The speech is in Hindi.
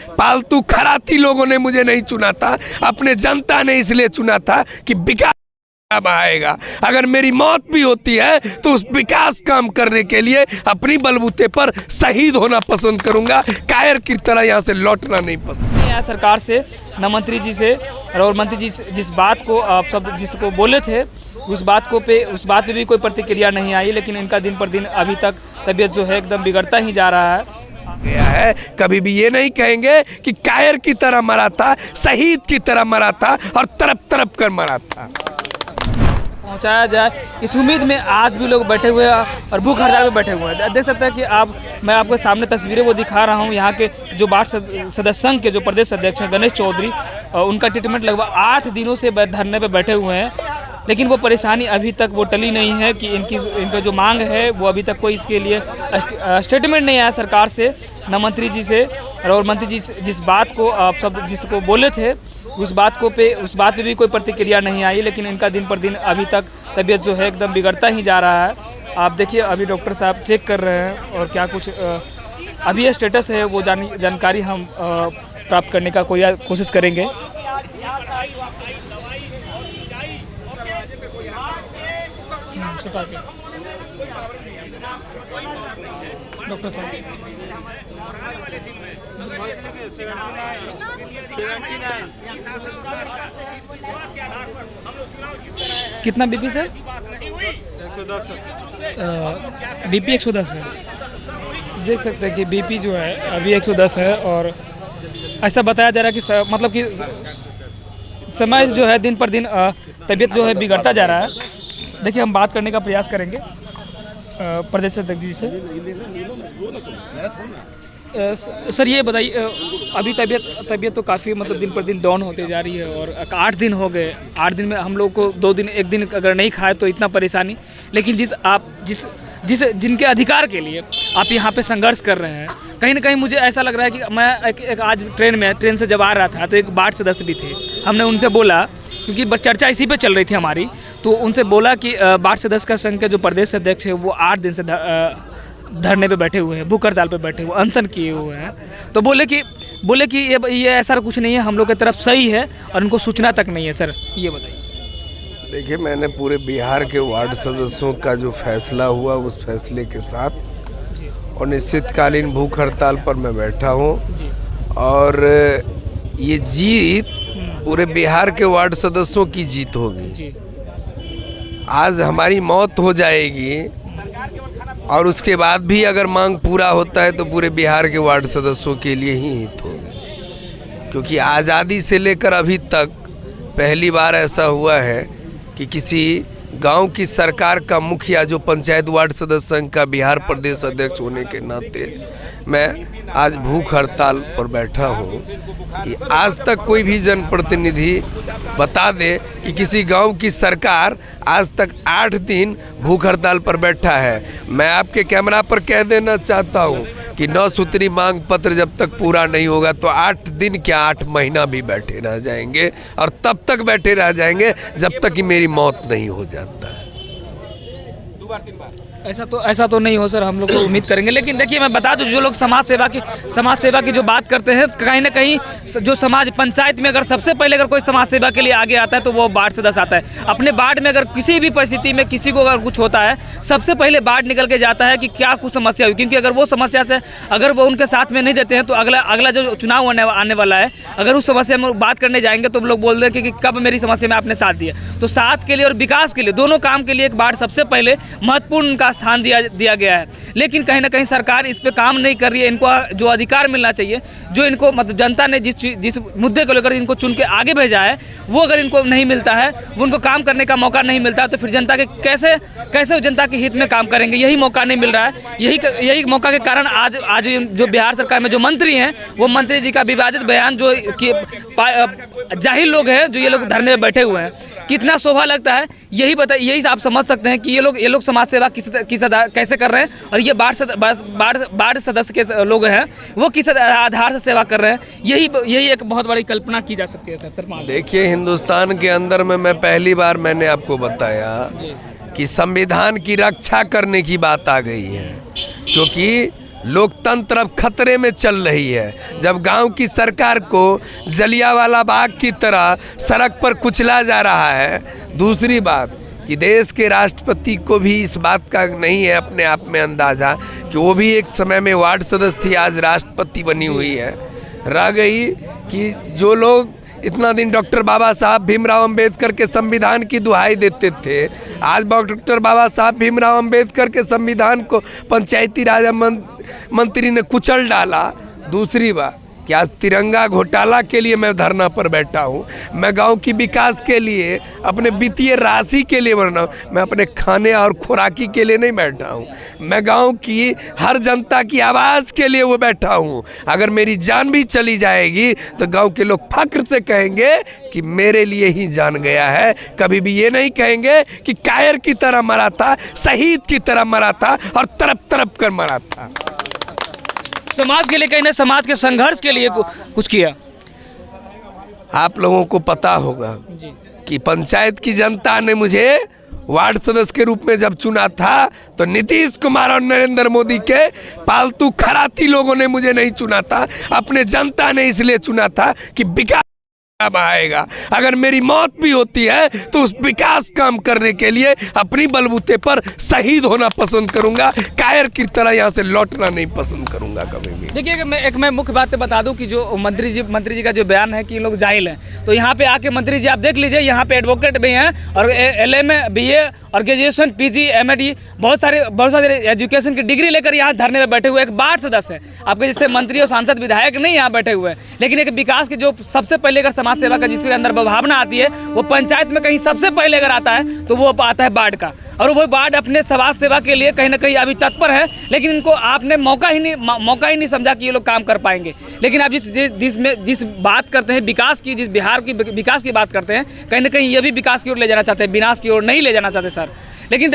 पालतू खराती लोगों ने मुझे नहीं चुना था, अपने जनता ने इसलिए चुना था कि विकास काम आएगा। अगर मेरी मौत भी होती है तो उस विकास काम करने के लिए अपनी बलबूते पर शहीद होना पसंद करूंगा, कायर की तरह यहाँ से लौटना नहीं पसंद। यहाँ सरकार से, न मंत्री जी से, और मंत्री जी जिस बात को आप सब जिसको बोले थे उस बात पे भी कोई प्रतिक्रिया नहीं आई, लेकिन इनका दिन पर दिन अभी तक तबीयत जो है एकदम बिगड़ता ही जा रहा है। कभी भी ये नहीं कहेंगे कि कायर की तरह मरा था, शहीद की तरह मरा था और तड़प कर मरा था। पहुंचाया जाए इस उम्मीद में आज भी लोग बैठे हुए हैं और भूख हड़ताल पे बैठे हुए हैं। देख सकते हैं कि मैं आपके सामने तस्वीरें वो दिखा रहा हूं। यहाँ के जो वार्ड सदस्य संघ के जो प्रदेश अध्यक्ष हैं गणेश चौधरी, उनका ट्रीटमेंट लगभग 8 दिनों से धरने पे बैठे हुए हैं, लेकिन वो परेशानी अभी तक वो टली नहीं है कि इनका जो मांग है वो अभी तक कोई इसके लिए स्टेटमेंट नहीं आया सरकार से, न मंत्री जी से, और मंत्री जी जिस बात को आप सब जिसको बोले थे उस बात पे भी कोई प्रतिक्रिया नहीं आई, लेकिन इनका दिन पर दिन अभी तक तबीयत जो है एकदम बिगड़ता ही जा रहा है। आप देखिए अभी डॉक्टर साहब चेक कर रहे हैं और क्या कुछ अभी ये स्टेटस है वो जानकारी हम प्राप्त करने का कोशिश करेंगे। डॉक्टर साहब कितना बीपी सर? 110 बीपी 110 है। देख सकते हैं कि बीपी जो है अभी 110 है और ऐसा बताया जा रहा है कि मतलब कि समय जो है दिन पर दिन तबीयत जो है बिगड़ता जा रहा है। देखिए हम बात करने का प्रयास करेंगे प्रदेश अध्यक्ष जी से। सर ये बताइए, अभी तबीयत तो काफ़ी मतलब दिन पर दिन डाउन होते जा रही है और 8 दिन हो गए। 8 दिन में हम लोग को 2 दिन 1 दिन अगर नहीं खाए तो इतना परेशानी, लेकिन जिनके अधिकार के लिए आप यहाँ पे संघर्ष कर रहे हैं, कहीं ना कहीं मुझे ऐसा लग रहा है कि मैं एक आज ट्रेन से जब आ रहा था तो एक वार्ड सदस्य भी थे। हमने उनसे बोला, क्योंकि चर्चा इसी पे चल रही थी हमारी, तो उनसे बोला कि वार्ड सदस्य का संघ के जो प्रदेश अध्यक्ष है वो 8 दिन से धरने पे बैठे हुए हैं, भूख हड़ताल पे बैठे हुए, अनशन किए हुए हैं। तो बोले कि ये ऐसा कुछ नहीं है, हम लोग की तरफ सही है और उनको सूचना तक नहीं है। सर ये बताइए। देखिए, मैंने पूरे बिहार के वार्ड सदस्यों का जो फैसला हुआ उस फैसले के साथ और निश्चितकालीन भूख हड़ताल पर मैं बैठा हूँ और ये जीत पूरे बिहार के वार्ड सदस्यों की जीत होगी। आज हमारी मौत हो जाएगी और उसके बाद भी अगर मांग पूरा होता है तो पूरे बिहार के वार्ड सदस्यों के लिए ही हित होगी, क्योंकि आज़ादी से लेकर अभी तक पहली बार ऐसा हुआ है कि किसी गांव की सरकार का मुखिया जो पंचायत वार्ड सदस्य संघ का बिहार प्रदेश अध्यक्ष होने के नाते मैं आज भूख हड़ताल पर बैठा हूँ। आज तक कोई भी जनप्रतिनिधि बता दे कि किसी गांव की सरकार आज तक 8 दिन भूख हड़ताल पर बैठा है। मैं आपके कैमरा पर कह देना चाहता हूं कि 9 सूत्री मांग पत्र जब तक पूरा नहीं होगा तो 8 दिन क्या 8 महीना भी बैठे रह जाएंगे और तब तक बैठे रह जाएंगे जब तक कि मेरी मौत नहीं हो जाता है। ऐसा तो नहीं हो सर, हम लोग तो उम्मीद करेंगे। लेकिन देखिए मैं बता दूं, जो लोग समाज सेवा की जो बात करते हैं, कहीं ना कहीं जो समाज पंचायत में अगर सबसे पहले अगर कोई समाज सेवा के लिए आगे आता है तो वो वार्ड सदस्य आता है। अपने वार्ड में अगर किसी भी परिस्थिति में किसी को अगर कुछ होता है, सबसे पहले वार्ड निकल के जाता है कि क्या कुछ समस्या हुई, क्योंकि अगर वो समस्या से अगर वो उनके साथ में नहीं देते हैं तो अगला जो चुनाव आने वाला है, अगर उस समस्या में बात करने जाएंगे तो लोग बोल रहे हैं कि कब मेरी समस्या में आपने साथ दिया। तो साथ के लिए और विकास के लिए, दोनों काम के लिए एक वार्ड सबसे पहले महत्वपूर्ण उनका स्थान दिया गया है। लेकिन कहीं ना कहीं सरकार इस पे काम नहीं कर रही है। इनको जो अधिकार मिलना चाहिए, जो इनको मतलब जनता ने जिस मुद्दे को लेकर इनको चुन के आगे भेजा है, वो अगर इनको नहीं मिलता है, वो उनको काम करने का मौका नहीं मिलता है, तो फिर जनता के कैसे जनता के हित में काम करेंगे। यही मौका नहीं मिल रहा है। यही मौका के कारण आज जो बिहार सरकार में जो मंत्री हैं, वो मंत्री जी का विवादित बयान जो कि जाहिल लोग हैं, जो ये लोग धरने में बैठे हुए हैं, कितना शोभा लगता है यही आप समझ सकते हैं कि ये लोग समाज सेवा कैसे कर रहे हैं और ये वार्ड सदस्य के लोग हैं वो किस आधार से सेवा कर रहे हैं। यही एक बहुत बड़ी कल्पना की जा सकती है सर। देखिए, हिंदुस्तान के अंदर में मैं पहली बार मैंने आपको बताया कि संविधान की रक्षा करने की बात आ गई है, क्योंकि लोकतंत्र अब खतरे में चल रही है जब गांव की सरकार को जलियांवाला बाग की तरह सड़क पर कुचला जा रहा है। दूसरी बात कि देश के राष्ट्रपति को भी इस बात का नहीं है अपने आप में अंदाज़ा कि वो भी एक समय में वार्ड सदस्य थी, आज राष्ट्रपति बनी हुई है। रह गई कि जो लोग इतना दिन डॉक्टर बाबा साहब भीमराव अंबेडकर के संविधान की दुहाई देते थे, आज डॉक्टर बाबा साहब भीमराव अंबेडकर के संविधान को पंचायती राज मंत्री ने कुचल डाला। दूसरी बात कि आज तिरंगा घोटाला के लिए मैं धरना पर बैठा हूँ। मैं गांव की विकास के लिए, अपने वित्तीय राशि के लिए बैठा हूँ, मैं अपने खाने और खुराकी के लिए नहीं बैठा हूँ। मैं गांव की हर जनता की आवाज़ के लिए वो बैठा हूँ। अगर मेरी जान भी चली जाएगी तो गांव के लोग फक्र से कहेंगे कि मेरे लिए ही जान गया है। कभी भी ये नहीं कहेंगे कि कायर की तरह मरा था, शहीद की तरह मरा था और तड़प तड़प कर मरा था। समाज के लिए कहीं ना, समाज के संघर्ष के लिए कुछ किया। आप लोगों को पता होगा जी। कि पंचायत की जनता ने मुझे वार्ड सदस्य के रूप में जब चुना था तो नीतीश कुमार और नरेंद्र मोदी के पालतू खराती लोगों ने मुझे नहीं चुना था, अपने जनता ने इसलिए चुना था कि विकास आएगा। अगर मेरी मौत भी होती है तो उस विकास काम करने के लिए अपनी बलबूते पर शहीद होना पसंद करूंगा, कायर की तरह यहाँ से लौटना नहीं पसंद करूंगा कभी भी। देखिए मैं मुख्य बात बता दूं कि जो मंत्री जी का जो बयान है कि ये लोग जाहिल हैं, तो यहाँ पे आके मंत्री जी आप देख लीजिए, यहाँ पे एडवोकेट भी हैं और LA BA और ग्रेजुएशन PG MD बहुत सारे एजुकेशन की डिग्री लेकर यहाँ धरने में बैठे हुए एक वार्ड सदस्य है। आपके जैसे मंत्री और सांसद विधायक नहीं यहाँ बैठे हुए हैं, लेकिन एक विकास की जो सबसे पहले अगर समाज सेवा का जिसके अंदर भावना आती है वो पंचायत में कहीं सबसे पहले अगर आता है तो वो आता है वार्ड का, और वो वार्ड अपने समाज सेवा के लिए कहीं ना कहीं अभी तत्पर है, लेकिन इनको आपने मौका ही नहीं समझा कि ये लोग काम कर पाएंगे। लेकिन आप जिस बात करते हैं विकास की, जिस बिहार की विकास की बात करते हैं, कहीं ना कहीं ये भी विकास की ओर ले जाना चाहते हैं, विनाश की ओर नहीं ले जाना चाहते सर। लेकिन